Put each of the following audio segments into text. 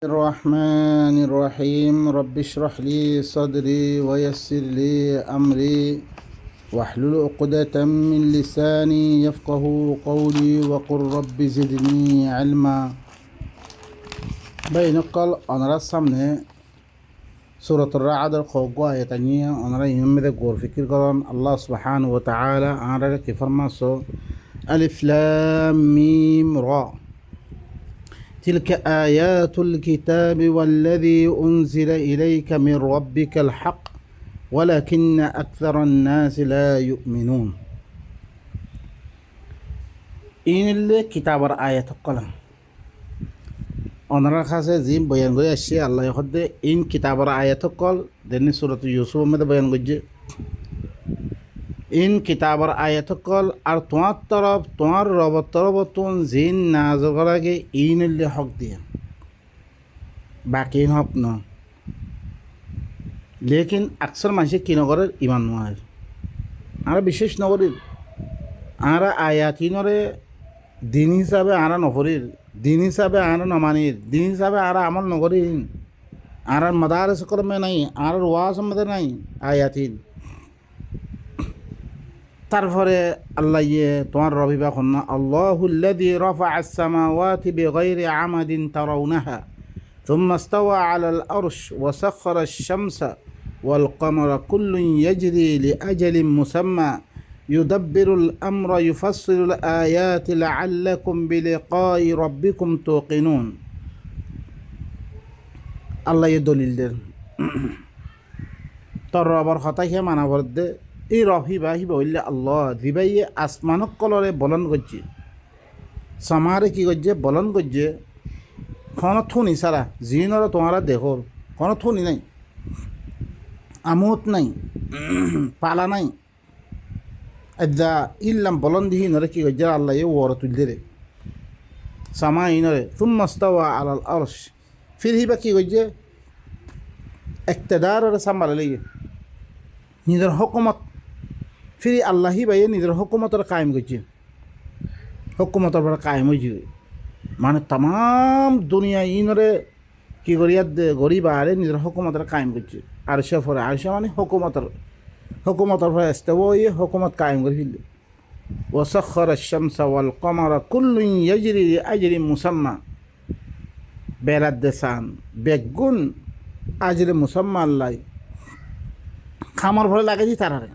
الرحمن الرحيم رب اشرح لي صدري ويسر لي أمري واحلل عقدة من لساني يفقه قولي وقل رب زدني علما بين قال أنا رسمنا سورة الرعد الخوغوا يتنيا أنا يمد غور فكر قرن الله سبحانه وتعالى أنا كيف فرماسو ألف لام ميم را تلك آيات الكتاب والذي أنزل إليك من ربك الحق ولكن أكثر الناس لا يؤمنون إن اللي كتاب آيات القلم أنا خاصة زين بيان قوي الشيء الله يخد إن كتاب آيات القلم دني سورة يوسف ماذا بيان قوي إن كتاب آيات القلم أرتوان طرف توان ربط طرفتون زين نازل قرأك إن اللي حق دي باقين حق نو लेकिन अक्सर मानसिक की नगर इमान नोआर आरा विशेष नगरीर आरा आयातिनरे दिन हिसाबे आरा नफरीर दिन हिसाबे आरा नमानीर दिन हिसाबे आरा अमल नगरीर आरा मदारस में नहीं आरा वास में नहीं आयातिन तारफरे अल्लाह ये तुम्हार रबिबा खुन्ना अल्लाहुल्लज़ी रफ़अस समावाति बिग़ैरि अमदिन तरौनहा ثم استوى على الأرش وسخر الشمس والقمر كل يجري لأجل مسمى يدبر الأمر يفصل الآيات لعلكم بلقاء ربكم توقنون الله يدلل در ترى برخطه ما نورد إي رفي باهي بقول الله ذبي أسمانك كلره بلند گجي سماره کی گجي بلند گجي কোনো থুনি সারা জিনরা তোমারা দেখো কোনো থুনি নাই আমোত নাই পালা নাই আদা ইল্লাম বলন্দিহি নরে কি গজ্জা আল্লাহ এ ওর তুলদে রে সামাই নরে থুম্মা ইস্তাওয়া আলাল আরশ ফির হিবা কি গজ্জে ইকতদার রে সামাল লইয়ে নিজের হুকুমত ফির আল্লাহি বাইয়ে নিজের হুকুমতর কায়েম গজ্জে হুকুমতর বড় কায়েম হইছে মানে तमाम दुनिया इनरे की गरियाद दे गरीब आरे निजर हुकूमतर कायम करছে आरशा फर आरशा माने हुकूमतर फर इस्तावा ये हुकूमत कायम कर हिल वसखर الشمس والقمر كل يجري لأجل مسمى बेलाद देसान बेगुन अजर मुसम्मा अल्लाह खामर फर लागे दी तारारे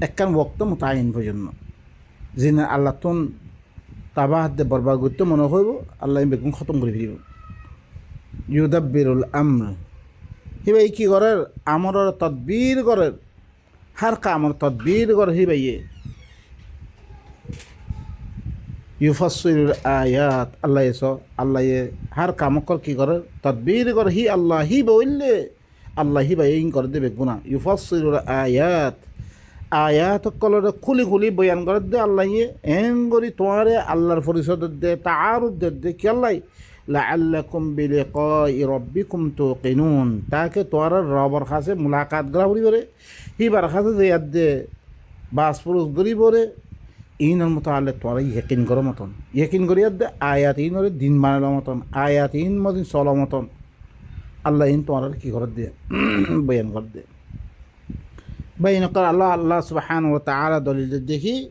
একখান ওয়াক্ত মুতায়িন পর্যন্ত জিন আল্লাহ তুন তাবাহ দে বরবাদ করতে মনে হইব আল্লাহ বেগুন খতম করে ফিরিব ইউদাব্বিরুল আমর হিবাই কি করে আমর তদবির করে হার কামর তদবির করে হিবাইয়ে ইউফাসসিলুল আয়াত আল্লাহ এসো আল্লাহ হার কামকর কি করে তদবির করে হি আল্লাহ হি বললে আল্লাহ হিবাই ইন করে দেবে গুনাহ ইউফাসসিলুল আয়াত आयात कलर खुली खुली बयान कर दे अल्लाह ये एंगरी तुम्हारे अल्लाहर परिषद दे तारुफ दे कि अल्लाह लअल्लकुम बिलिकाइ रब्बिकुम तुकिनून ताकि तुम्हारा रबर खासे मुलाकात ग्राहरी बरे ही बार खासे दे याद दे बास पुरुष गरी बरे इन मुताल्लिक तुम्हारा यकीन करो मतन यकीन करी याद दे आयात इन और दिन मानला मतन आयात इन मदिन सोला मतन अल्लाह इन तुम्हारा की कर दे बयान कर दे بين قال الله سبحانه وتعالى دليل الدهي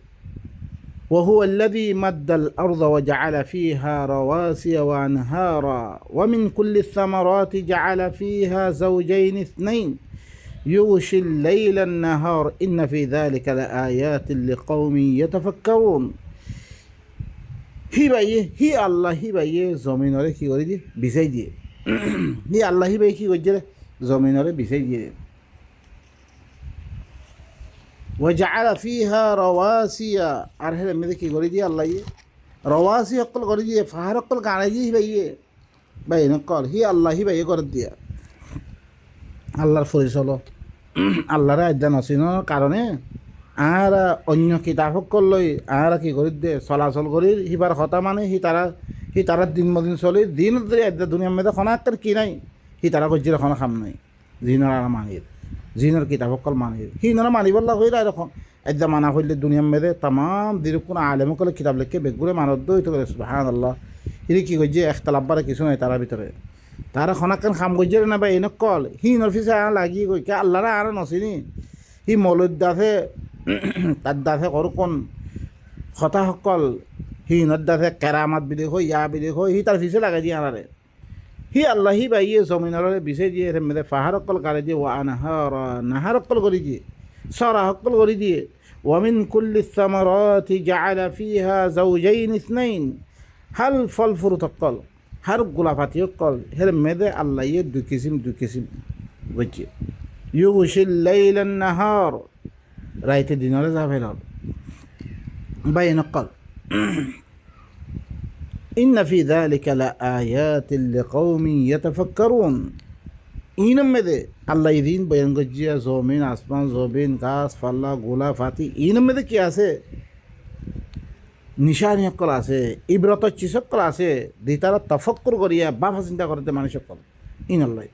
وهو الذي مد الأرض وجعل فيها رواسي وأنهارا ومن كل الثمرات جعل فيها زوجين اثنين يغشي الليل النهار إن في ذلك لآيات لقوم يتفكرون هي الله هي زمين ولا كي وريدي بيسيدي هي الله هي كي وجره زمين ولا بيسيدي وجعل فيها رواسي أرهل مذكي قريدي الله يه رواسي أقل قريدي فهر أقل قاعدي بيه بين قال هي الله هي بيه قردي الله فريسلو الله را إدّا نسينا كارونه آرا أنيو كتاب أقل لي آرا كي قريدي صلاة صل قريد هي بار خطأ مانه هي ترى دين مدين صلي دين الدنيا إدّا الدنيا مده خنا أكتر كي ناي هي ترى كجير خنا خم ناي دين را مانير জিনের কিতাব কল মানে হি না মানি বল্লা হইরা এরকম এদা মানা হইলে দুনিয়ার মধ্যে तमाम দিরকুন আলেম কল কিতাব লিখে বেগুরে মানদ হইতো সুবহানাল্লাহ ইনি কি কইছে ইখতিলাফ বারে কিছু নাই তার ভিতরে তারা খনাকান খাম গজ্জে না বা এনে কল হি নফিসে লাগি কই কে আল্লাহরা আর নসিনি হি মৌলুদ দাসে তার দাসে করুন কথা সকল হি নদাসে কেরামাত বিলি হই ইয়া বিলি হই হি তার ফিসে লাগাই দিয়ে আনারে হি আল্লাহ হি বাইয়ে জমিনরে বিষে দিয়ে মেরে পাহাড় সকল গাড়ি দিয়ে ওয়া নাহার নাহার সকল করে দিয়ে সরা সকল করে দিয়ে ওয়ামিন কুল্লি সামারাতি জাআলা ফিহা যাওজাইন ইসনাইন হাল ফল ফুরুত সকল হার গোলাপাতি সকল হের মেদে আল্লাহ ইয়ে দুই কিসিম বুঝছে ইউগশিল লাইলান নাহার রাইতে দিনরে যাবে বাইন সকল إن في ذلك لآيات لقوم يتفكرون إنم مده الله يدين بيان گجيا زمين آسمان زمين غاس فلا গোলা ফাতি إنم مده কি আছে নিশানি সকল আছে ইব্রত চিজ সকল আছে দিতারা তাফাক্কুর করিয়া বাবা চিন্তা করতে মানুষ সকল ইনাল্লাহ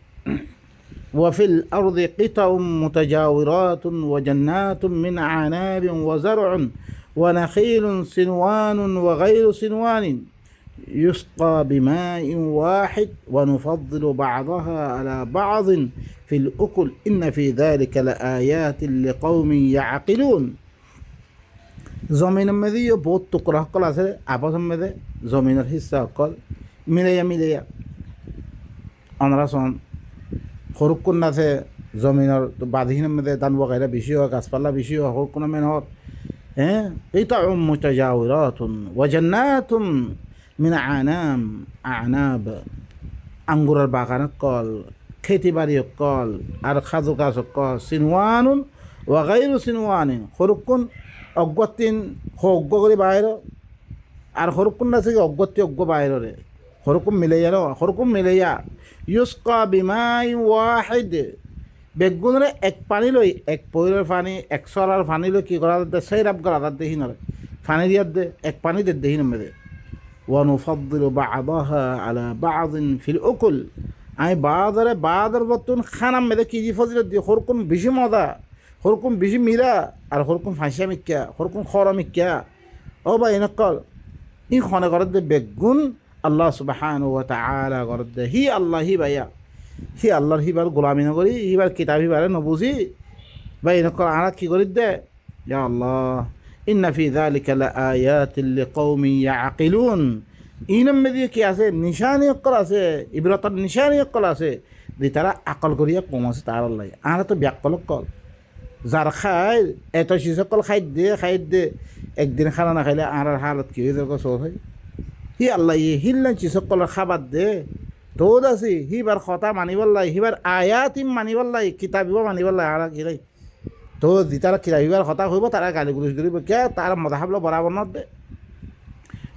وفي الأرض قطع متجاورات وجنات من أعناب وزرع ونخيل صنوان وغير صنوان يسقى بماء واحد ونفضل بعضها على بعض في الأكل إن في ذلك لآيات لقوم يعقلون জমিনের মধ্যে বহুত টুকরা সকল আছে আপসের মধ্যে জমিনের হিস্সা সকল মিলাইয়া অনরা সন সৰুকণ আছে জমিনৰ বাঁধিনের মধ্যে ধান বগাইরা বেশি হয় গাছপালা বেশি হয় সৰুকণ মেন হত এইটা মুতাজাওরাতুন ওয়াজান্নাতুন মিন আনাব আঙ্গুরের বাগান কল খেতি বাড়ি কল আর খাজু গাছ কল সিনওয়ানুন ওয়া গায়রু সিনওয়ানিন সৰুকণ অজ্ঞতিন অজ্ঞ করে বাহির আর সৰুকণ আছে কি অজ্ঞতি অজ্ঞ বাহিৰৰে সৰুকণ মিলাইয়া ইউসকা বিমাই ওয়াহিদ বেগুনরে এক পানি লই এক পইরের পানি এক সরার পানি লই কি করা দে সেই রাব করা দে হিন পানি দিয়া দে এক পানি দে হিন মেদে ওয়ানুফাদ্দিলু বা'দাহা আলা বা'দিন ফিল উকুল আমি বাদর বতুন খানাম মেদে কি ফজিলত দি সরকুন বেশি মজা সরকুন বেশি মিরা আর সরকুন ফাঁসিয়া মিক্কা সরকুন খরা মিক্কা ও বা এনেকল ই খনে করে দে বেগুন আল্লাহ সুবহানাহু ওয়া তাআলা করে দে হি আল্লাহ হি ভাইয়া হি আল্লাহর হিবার গোলামি নকরি হিবার কিতাব হিবারে নবুঝি বা এনেকল আরা কি করি দে ইয়া আল্লাহ ইন্না ফি যালিকা লাআয়াতিন লিকাওমিন ইয়াকিলুন ইনম মেদিয়ে কি আছে নিশানি অকল আছে ইবরাতর নিশানি অকল আছে যে তারা আকল করিয়া কম আছে তার আল্লাহ আরা তো ব্যাকল কল যার খায় এত শিশকল খাই দে একদিন খানা না খাইলে আর হালত কি হয়ে যাবে সব হয় হি আল্লাহ হিল্লা শিশকলের খাবার দে তোদ আছে হিবার কথা মানিবল্লাই হিবার আয়াতিম মানিবল্লাই কিতাবিব মানিবল্লাই আর কি রে তো দি তারা কিতাবিবার কথা হইব তারা গালি গুলিশ করিব কে তার মজাহাবল বরাবর ন দে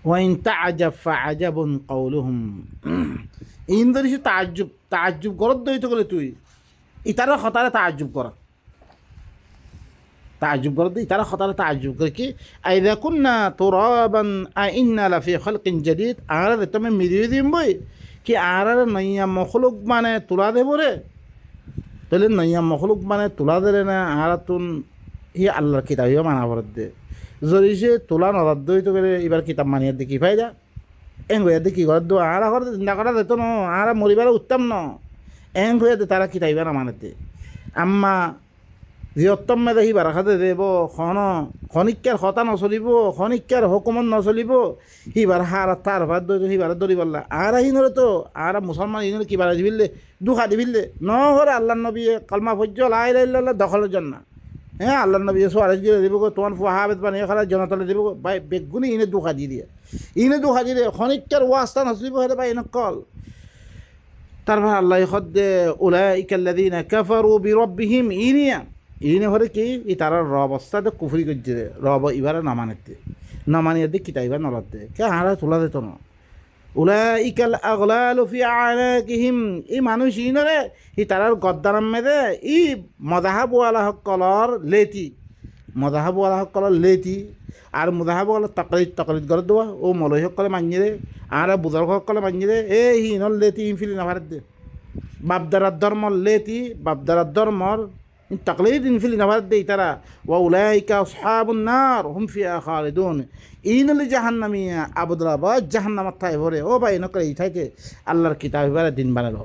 ওয়াইন তাআজাব ফাআজাবুন কাউলুহুম ইন দরিস তাআজ্জুব করত দইত গলে তুই ইতারা খতারে তাআজ্জুব করা তাআজ্জুব করত ইতারা খতারে তাআজ্জুব করে কি আইযা কুননা তুরাবান আইন্না লাফি খালকিন জাদীদ আর তুমি মিলিয়ে দিম বই কি আর নইয়া মখলুক মানে তুলা দেব রে তাহলে নইয়া মখলুক মানে তুলা দে না আর তুন হি আল্লাহর কিতাবিও মানা ভরত দে যদি সে তোলা নদার দই তো করে এবার কিতাব মানিয়ে দে কি ফায়দা এং হইয়া দে কি ঘর দো আর ঘর চিন্তা করা যেত ন আর মরিবার উত্তম ন এং হইয়া দে তারা কিতাবিবা না মানেতে আম্মা যিহত্তম মেদে সি বাৰাখাতে দেব খনিক্যাৰ হতা নচলিব খনিক্যাৰ হুকুমত নচলিব সিবাৰ হার তার ভাত দই সিবাৰ দৌৰি পারলা আর হিনরে তো আর মুসলমান হিনরে কি বাড়া দিবিলে দুখা দিবিলে নহরে আল্লাহ নবীয়ে কালমা ফজ্জ লা ইলাহা ইল্লাল্লাহ দখলের জন্য হ্যাঁ আল্লাহ নবী সোয়ারেজ দিয়ে দিব তোমার ফুহাবেদ বানিয়ে খেলা জনতলে দিব ভাই বেগুনি ইনে দুখা দিয়ে খনিক্যার ওয়াস্তা নচলিব হেরে ভাই এনে কল তারপর আল্লাহ খদ্দে উলাইকাল্লাযীনা কাফারু বিরাব্বিহিম ইনে হরে কি ই তারা রব অবস্থাতে কুফরি করছে রব ইবারে নামানিয়ে দি কিতা ইবার নলতে কে হারা তোলা দিত না উলাইকাল আগলালু ফি আনাকিহিম ই মানুষ ইনরে ই তারার গদ্দারাম মেদে ই মজাহাবওয়ালা সকলর লেতি আর মজাহাবওয়ালা তাকলিদ করে দেওয়া ও মলয় সকলে মানিয়ে আর বুজর্গ সকলে মানিয়ে এ হিনর লেতি ইনফিলি নাভার দে বাপদারার ধর্মর লেতি বাপদারার ধর্মর তাকলিদ ইনফিল নাবার দেই তারা ওয়া উলাইকা আসহাবুন নার হুম ফিহা খালিদুন ইনলি জাহান্নামিয়া আবুদরাবা জাহান্নামাত থাই ভরে ও ভাই নকরে এই থাইতে আল্লাহর কিতাব এবারে দিন বানালো